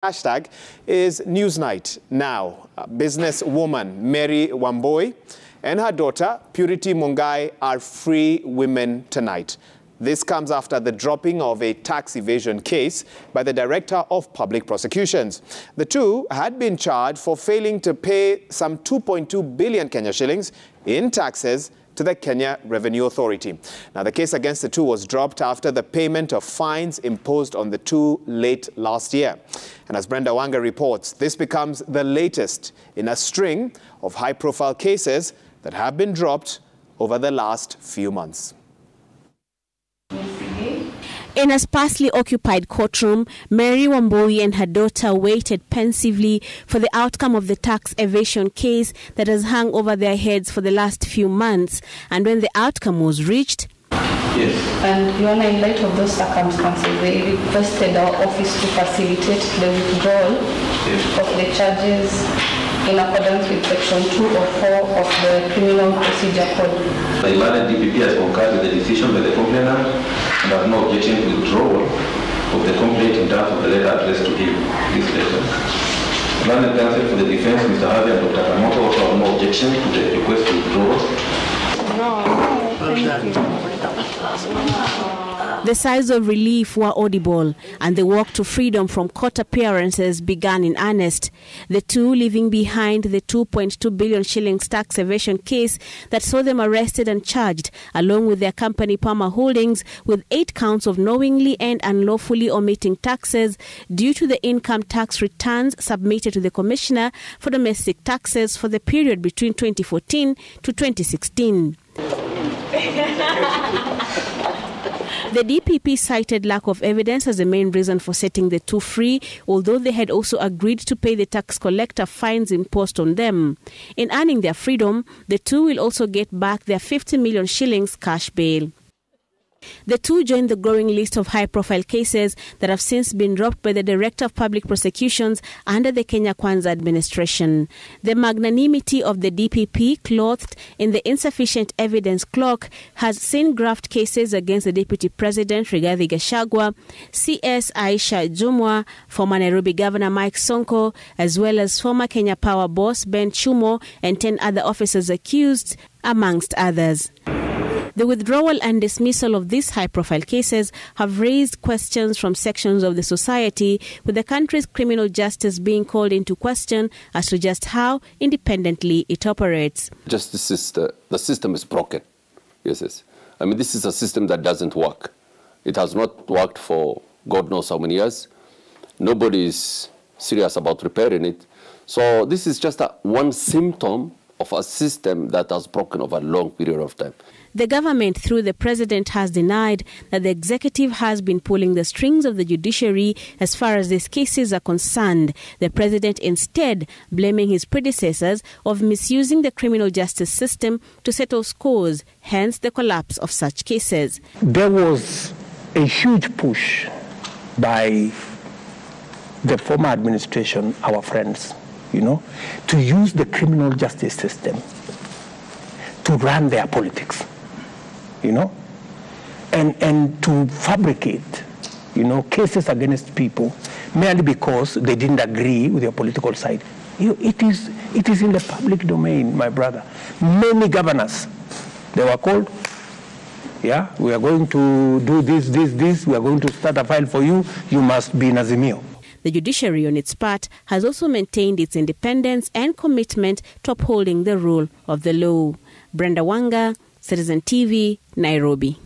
Hashtag is Newsnight now. Businesswoman Mary Wambui and her daughter Purity Mungai are free women tonight. This comes after the dropping of a tax evasion case by the Director of Public Prosecutions. The two had been charged for failing to pay some 2.2 billion Kenya shillings in taxes to the Kenya Revenue Authority. Now, the case against the two was dropped after the payment of fines imposed on the two late last year. And as Brenda Wanga reports, this becomes the latest in a string of high-profile cases that have been dropped over the last few months. In a sparsely occupied courtroom, Mary Wambui and her daughter waited pensively for the outcome of the tax evasion case that has hung over their heads for the last few months. And when the outcome was reached, yes. And Your Honor, in light of those circumstances, they requested our office to facilitate the withdrawal of the charges in accordance with Section 2 or 4 of the Criminal Procedure Code. The learned DPP has concurred with the decision by the complainant and has no objection to withdrawal of the complaint in terms of the letter addressed to him, this letter. The learned counsel for the defense, Mr. Harvey and Dr. Kamoto, also have no objection to the request to withdraw. No, thank you. the sighs of relief were audible, and the walk to freedom from court appearances began in earnest. The two leaving behind the 2.2 billion shillings tax evasion case that saw them arrested and charged, along with their company Palmer Holdings, with 8 counts of knowingly and unlawfully omitting taxes due to the income tax returns submitted to the Commissioner for Domestic Taxes for the period between 2014 to 2016. The DPP cited lack of evidence as the main reason for setting the two free, although they had also agreed to pay the tax collector fines imposed on them. In earning their freedom, the two will also get back their 50 million shillings cash bail. The two joined the growing list of high-profile cases that have since been dropped by the Director of Public Prosecutions under the Kenya Kwanza administration. The magnanimity of the DPP, clothed in the insufficient evidence cloak, has seen graft cases against the Deputy President Rigathi Gachagua, CS Aisha Jumwa, former Nairobi Governor Mike Sonko, as well as former Kenya Power boss Ben Chumo and 10 other officers accused, amongst others. The withdrawal and dismissal of these high-profile cases have raised questions from sections of the society, with the country's criminal justice being called into question as to just how independently it operates. Justice is the system is broken. Yes. I mean, this is a system that doesn't work. It has not worked for God knows how many years. Nobody is serious about repairing it. So this is just one symptom of a system that has broken over a long period of time. The government, through the president, has denied that the executive has been pulling the strings of the judiciary as far as these cases are concerned. The president instead blaming his predecessors of misusing the criminal justice system to settle scores, hence the collapse of such cases. There was a huge push by the former administration, our friends, to use the criminal justice system to run their politics, and to fabricate, cases against people merely because they didn't agree with your political side. It is in the public domain, my brother. Many governors, they were called, we are going to do this, we are going to start a file for you, you must be in Azimio. The judiciary, on its part, has also maintained its independence and commitment to upholding the rule of the law. Brenda Wanga, Citizen TV, Nairobi.